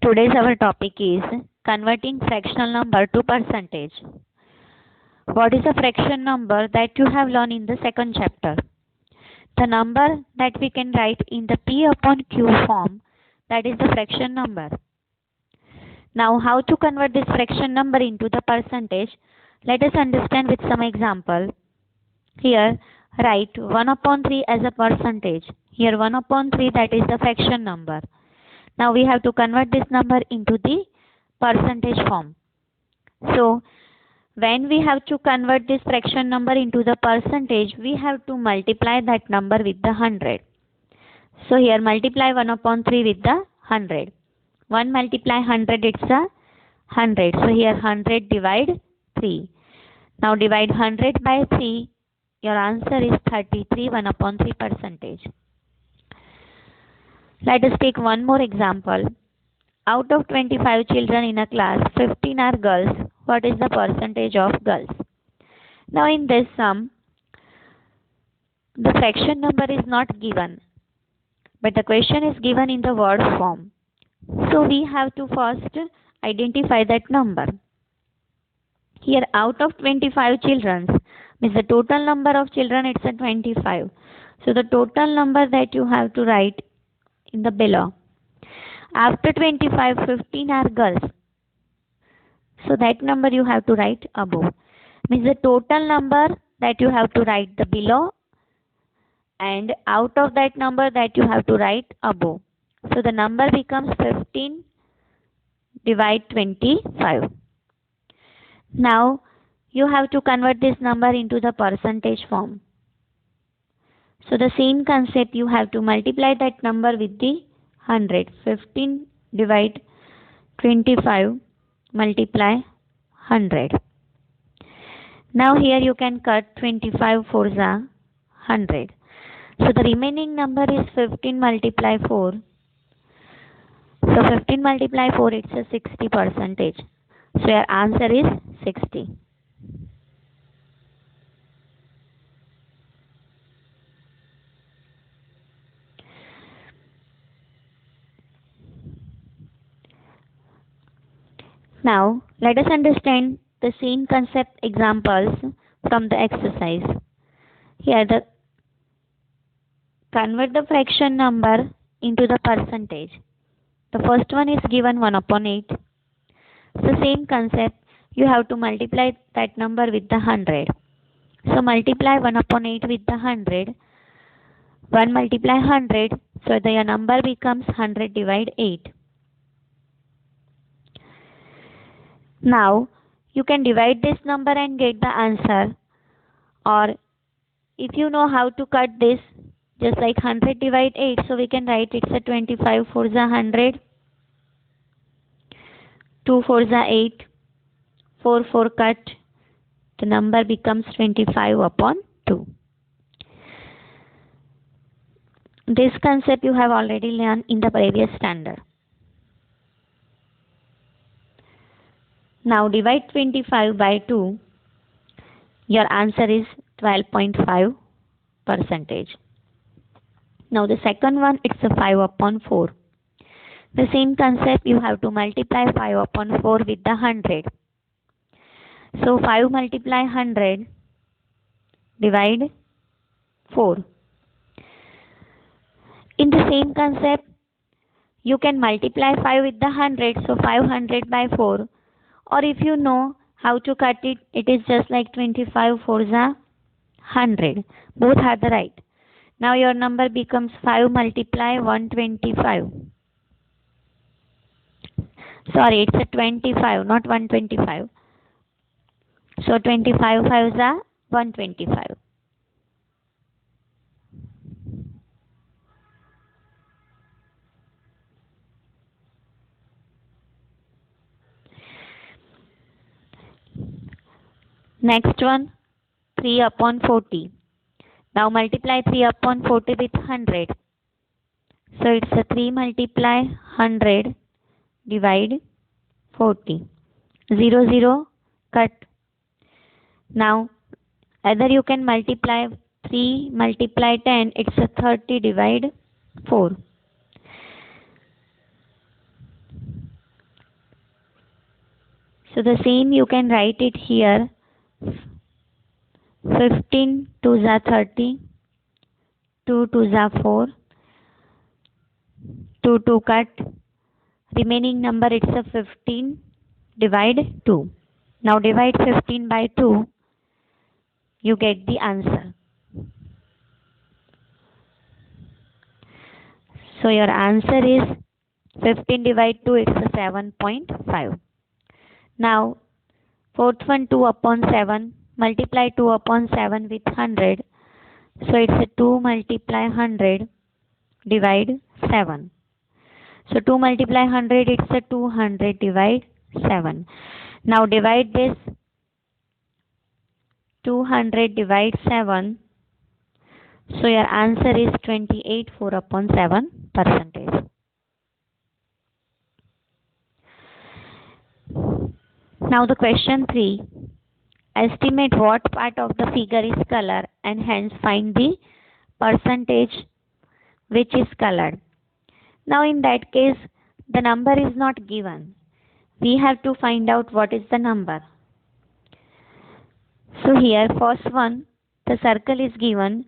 Today's our topic is converting fractional number to percentage. What is a fraction number that you have learned in the second chapter? The number that we can write in the P upon Q form, that is the fraction number. Now how to convert this fraction number into the percentage? Let us understand with some example. Here write 1 upon 3 as a percentage. Here 1 upon 3, that is the fraction number. Now we have to convert this number into the percentage form. So when we have to convert this fraction number into the percentage, we have to multiply that number with the 100. So here multiply 1 upon 3 with the 100. 1 multiply 100, it's a 100. So here 100 divide 3. Now divide 100 by 3. Your answer is 33, 1 upon 3 percentage. Let us take one more example. Out of 25 children in a class, 15 are girls. What is the percentage of girls? Now in this sum, the fraction number is not given, but the question is given in the word form. So we have to first identify that number. Here out of 25 children, means the total number of children, it's a 25. So the total number that you have to write in the below. After 25, 15 are girls. So that number you have to write above. Means the total number that you have to write the below, and out of that number that you have to write above. So the number becomes 15 divide 25. Now you have to convert this number into the percentage form. So the same concept, you have to multiply that number with the 100. 15 divide 25 multiply 100. Now here you can cut 25 4 is 100. So the remaining number is 15 multiply 4. So 15 multiply 4, it's a 60 percentage. So your answer is 60. Now let us understand the same concept examples from the exercise. Here the convert the fraction number into the percentage. The first one is given 1 upon 8. So same concept, you have to multiply that number with the 100. So multiply 1 upon 8 with the 100. 1 multiply 100, so the number becomes 100 divide 8. Now you can divide this number and get the answer, or if you know how to cut this, just like 100 divide 8, so we can write it's a 25 4 is 100, 2 4 is 8, 4 4 cut, the number becomes 25 upon 2. This concept you have already learned in the previous standard. Now divide 25 by 2. Your answer is 12.5 percentage. Now the second one, it's a 5 upon 4. The same concept, you have to multiply 5 upon 4 with the 100. So 5 multiply 100 divide 4. In the same concept, you can multiply 5 with the 100. So 500 by 4. Or if you know how to cut it, it is just like 25 4 is 100. Both are the right. Now your number becomes 5 multiply 125. Sorry, it's a 25, not 125. So 25 5 is 125. Next one, 3 upon 40. Now multiply 3 upon 40 with 100. So it's a 3 multiply 100 divide 40. 0 0 cut. Now either you can multiply 3 multiply 10, it's a 30 divide 4. So the same you can write it here. 15 2s are 30, 2 2s are 4, 2 2 cut, remaining number it's a 15, divide 2. Now divide 15 by 2, you get the answer. So your answer is 15 divide 2, it's a 7.5. Now fourth one, 2 upon 7, multiply 2 upon 7 with 100. So it's a 2 multiply 100 divide 7. So 2 multiply 100, it's a 200 divide 7. Now divide this 200 divide 7. So your answer is 28 4 upon 7 percentage. Now the question 3. Estimate what part of the figure is color and hence find the percentage which is colored. Now in that case, the number is not given. We have to find out what is the number. So here first one, the circle is given.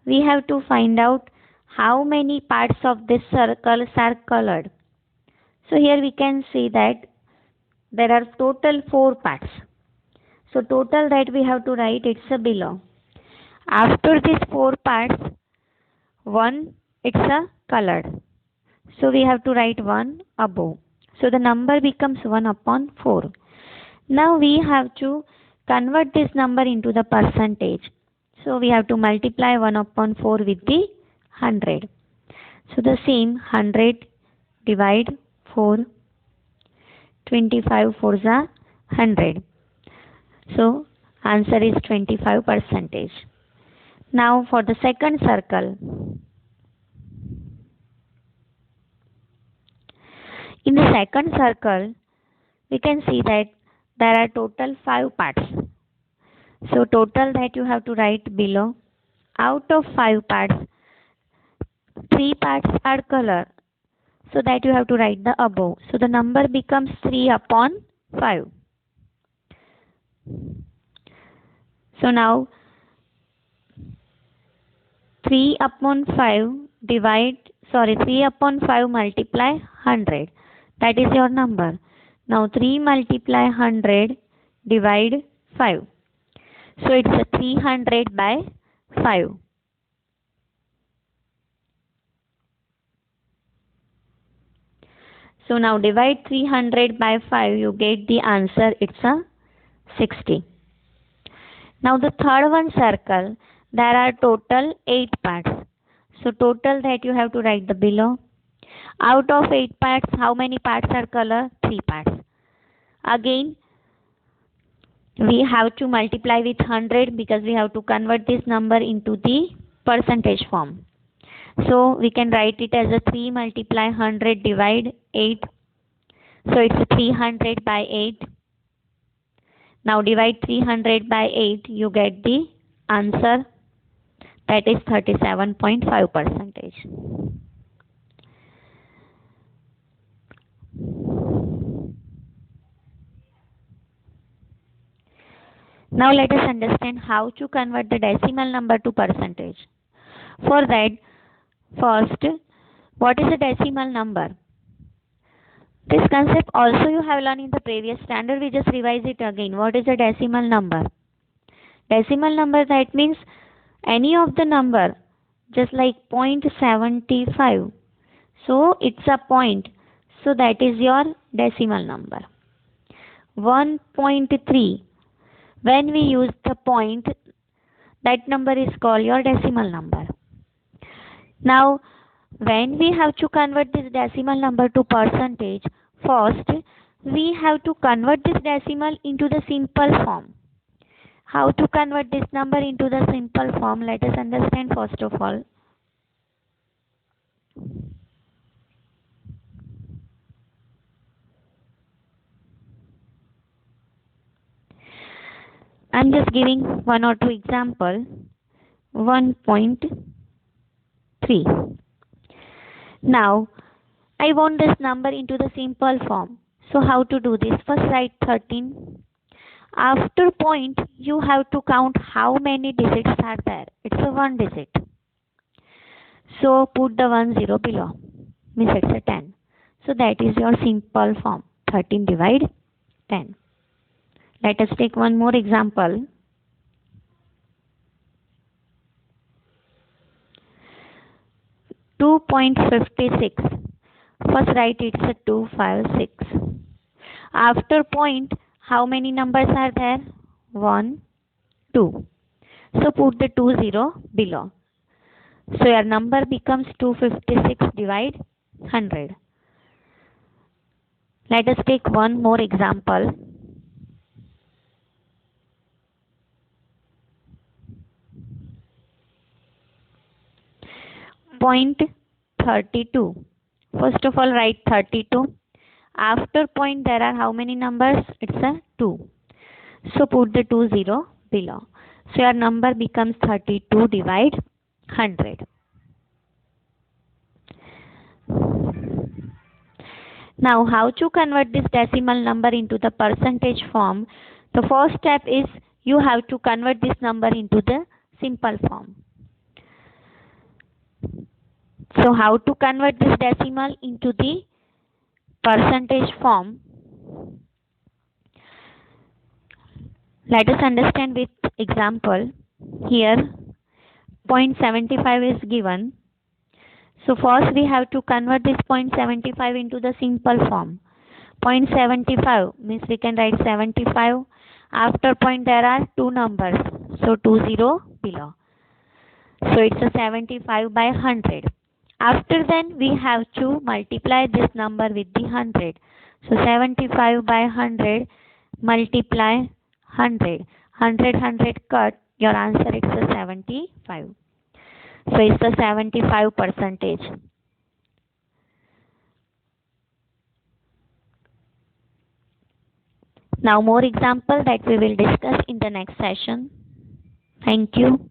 We have to find out how many parts of this circle are colored. So here we can see that there are total 4 parts. So total that we have to write, it's a below. After these 4 parts, 1 it's a colored. So we have to write 1 above. So the number becomes 1 upon 4. Now we have to convert this number into the percentage. So we have to multiply 1 upon 4 with the 100. So the same 100 divide 4. 25 4s are 100. So answer is 25%. Now for the second circle. In the second circle, we can see that there are total 5 parts. So total that you have to write below. Out of 5 parts, 3 parts are color. So that you have to write the above. So the number becomes 3 upon 5. So now 3 upon 5 3 upon 5 multiply 100. That is your number. Now 3 multiply 100 divide 5. So it's a 300 by 5. So now divide 300 by 5, you get the answer, it's a 60. Now the third one circle, there are total 8 parts. So total that you have to write the below. Out of 8 parts, how many parts are color? 3 parts. Again, we have to multiply with 100 because we have to convert this number into the percentage form. So we can write it as a 3 multiply 100 divide 8. So it's 300 by 8. Now divide 300 by 8. You get the answer. That is 37.5%. Now let us understand how to convert the decimal number to percentage. For that, first, what is a decimal number? This concept also you have learned in the previous standard. We just revise it again. What is a decimal number? Decimal number, that means any of the number, just like 0.75. So it's a point. So that is your decimal number. 1.3. When we use the point, that number is called your decimal number. Now, when we have to convert this decimal number to percentage, first we have to convert this decimal into the simple form. How to convert this number into the simple form? Let us understand first of all. I am just giving 1 or 2 example. 1.3. Now, I want this number into the simple form. So how to do this? First write 13. After point, you have to count how many digits are there. It's a one digit. So put the 10 below. Means it's a 10. So that is your simple form. 13 divide 10. Let us take one more example. 2.56. First write it's a 256. After point, how many numbers are there? 1, 2. So put the 20 below. So your number becomes 256 divide 100. Let us take one more example. 0.32. First of all, write 32. After point, there are how many numbers? It's a 2. So put the 20 below. So your number becomes 32 divide 100. Now, how to convert this decimal number into the percentage form? The first step is you have to convert this number into the simple form. So, how to convert this decimal into the percentage form? Let us understand with example. Here, 0.75 is given. So first we have to convert this 0.75 into the simple form. 0.75 means we can write 75. After point there are two numbers. So 20 below. So it's a 75 by 100. After then we have to multiply this number with the 100. So 75 by 100 multiply 100. 100 cut. Your answer is a 75. So it's the 75%. Now more example that we will discuss in the next session. Thank you.